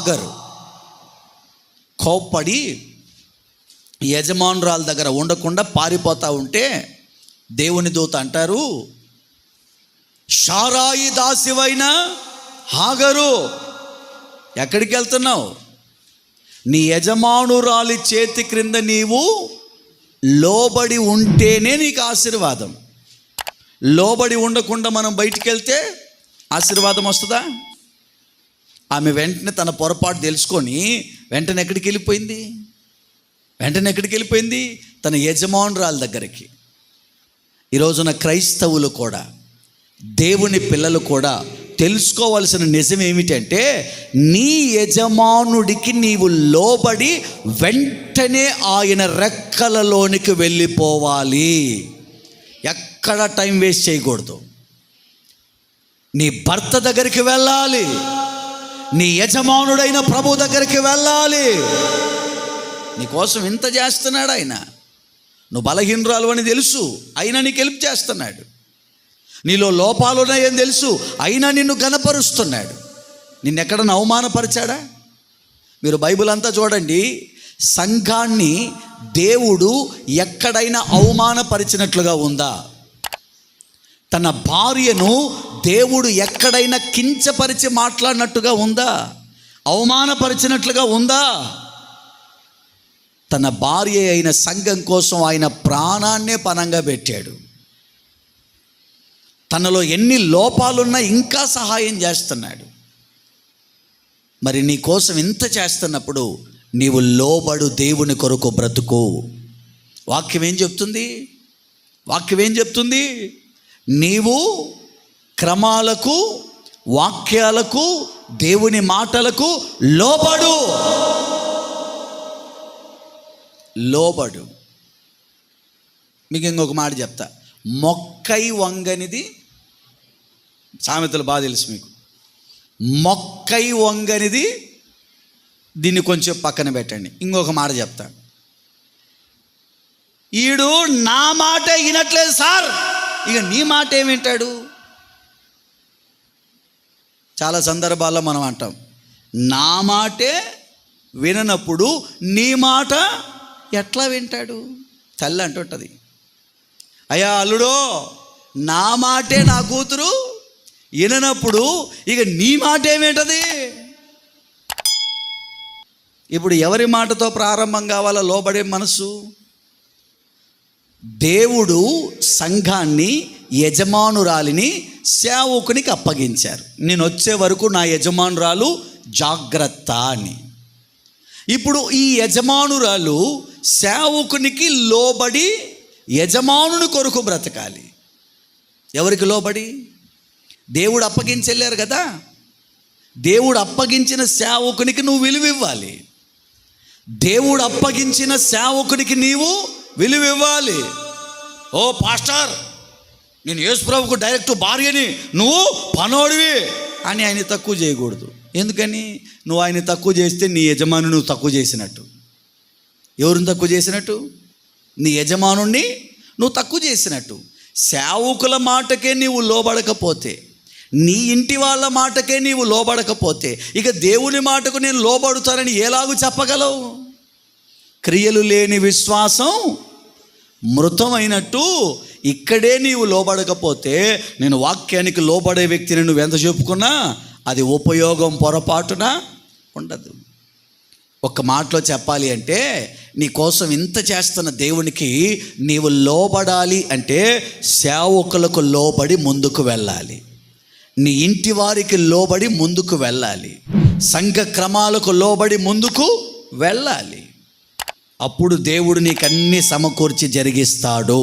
హాగరు కోప్పడి యజమానురాల దగ్గర ఉండకుండా పారిపోతూ ఉంటే దేవుని దూత అంటారు, షారాయి దాసివైన హాగరు, ఎక్కడికి వెళ్తున్నావు? నీ యజమానురాలి చేతి క్రింద నీవు లోబడి ఉంటేనే నీకు ఆశీర్వాదం. లోబడి ఉండకుండా మనం బయటికి వెళ్తే ఆశీర్వాదం వస్తుందా? ఆమె వెంటనే తన పొరపాటు తెలుసుకొని వెంటనే ఎక్కడికి వెళ్ళిపోయింది? తన యజమానురాలి దగ్గరికి. ఈరోజున క్రైస్తవులు కూడా, దేవుని పిల్లలు కూడా తెలుసుకోవాల్సిన నిజం ఏమిటంటే, నీ యజమానుడికి నీవు లోబడి వెంటనే ఆయన రెక్కలలోనికి వెళ్ళిపోవాలి. ఎక్కడ టైం వేస్ట్ చేయకూడదు. నీ భర్త దగ్గరికి వెళ్ళాలి, నీ యజమానుడైన ప్రభు దగ్గరికి వెళ్ళాలి. నీకోసం ఇంత చేస్తున్నాడు ఆయన. నువ్వు బలహీనరాలు అని తెలుసు, అయినా నీకు హెల్ప్ చేస్తున్నాడు. నీలో లోపాలు ఉన్నాయని తెలుసు, అయినా నిన్ను ఘనపరుస్తున్నాడు. నిన్నెక్కడన్నా అవమానపరిచాడా? మీరు బైబిల్ అంతా చూడండి, సంఘాన్ని దేవుడు ఎక్కడైనా అవమానపరిచినట్లుగా ఉందా? తన భార్యను దేవుడు ఎక్కడైనా కించపరిచి మాట్లాడినట్టుగా ఉందా? అవమానపరిచినట్లుగా ఉందా? తన భార్య అయిన సంఘం కోసం ఆయన ప్రాణాన్నే పణంగా పెట్టాడు. తనలో ఎన్ని లోపాలున్నా ఇంకా సహాయం చేస్తున్నాడు. మరి నీ కోసం ఇంత చేస్తున్నప్పుడు నీవు లోబడు, దేవుని కొరకు బ్రతుకు. వాక్యం ఏం చెప్తుంది? నీవు క్రమాలకు, వాక్యాలకు, దేవుని మాటలకు లోబడు. మీకు ఇంకొక మాట చెప్తా, మొక్కై వంగనిది, సామెతలు బాగా తెలుసు మీకు. మొక్కై వంగనిది, దీన్ని కొంచెం పక్కన పెట్టండి. ఇంకొక మాట చెప్తా, ఈడు నా మాట వినట్లేదు సార్, ఇక నీ మాట ఏమి వింటాడు? చాలా సందర్భాల్లో మనం అంటాం, నా మాటే విననప్పుడు నీ మాట ఎట్లా వింటాడు? తల్లి అంటుంటుంది, అయ్యా అల్లుడో, నా మాటే నా కూతురు విననప్పుడు ఇక నీ మాట ఏమేంటది? ఇప్పుడు ఎవరి మాటతో ప్రారంభం కావాలో లోబడే మనసు? దేవుడు సంఘాన్ని, యజమానురాలిని సేవకునికి అప్పగించారు. నేను వచ్చే వరకు నా యజమానురాలు జాగ్రత్త అని. ఇప్పుడు ఈ యజమానురాలు సేవకునికి లోబడి యజమానుని కొరకు బ్రతకాలి. ఎవరికి లోబడి? దేవుడు అప్పగించెళ్ళారు కదా, దేవుడు అప్పగించిన సేవకునికి నువ్వు విలువ ఇవ్వాలి. దేవుడు అప్పగించిన సేవకునికి నీవు విలువ ఇవ్వాలి. ఓ పాస్టర్, నేను యేసు ప్రభువుకు డైరెక్ట్ భార్యని, నువ్వు పనోడివి అని ఆయన తక్కువ చేయకూడదు. ఎందుకని? నువ్వు ఆయన తక్కువ చేస్తే నీ యజమాను నువ్వు తక్కువ చేసినట్టు. ఎవరిని తక్కువ చేసినట్టు? నీ యజమానుణ్ణి నువ్వు తక్కువ చేసినట్టు. సేవకుల మాటకే నీవు లోబడకపోతే, నీ ఇంటి వాళ్ళ మాటకే నీవు లోబడకపోతే, ఇక దేవుని మాటకు నేను లోబడుతానని ఎలాగూ చెప్పగలవు? క్రియలు లేని విశ్వాసం మృతమైనట్టు ఇక్కడే నీవు లోబడకపోతే, నేను వాక్యానికి లోబడే వ్యక్తిని నువ్వు ఎంత చెప్పుకున్నా అది ఉపయోగం పొరపాటున ఉండదు. ఒక్క మాటలో చెప్పాలి అంటే, నీ కోసం ఇంత చేస్తున్న దేవునికి నీవు లోబడాలి అంటే సేవకులకు లోబడి ముందుకు వెళ్ళాలి. నీ ఇంటి వారికి లోబడి ముందుకు వెళ్ళాలి. సంఘ క్రమాలకు లోబడి ముందుకు వెళ్ళాలి. అప్పుడు దేవుడు నీకన్నీ సమకూర్చి జరిగిస్తాడు.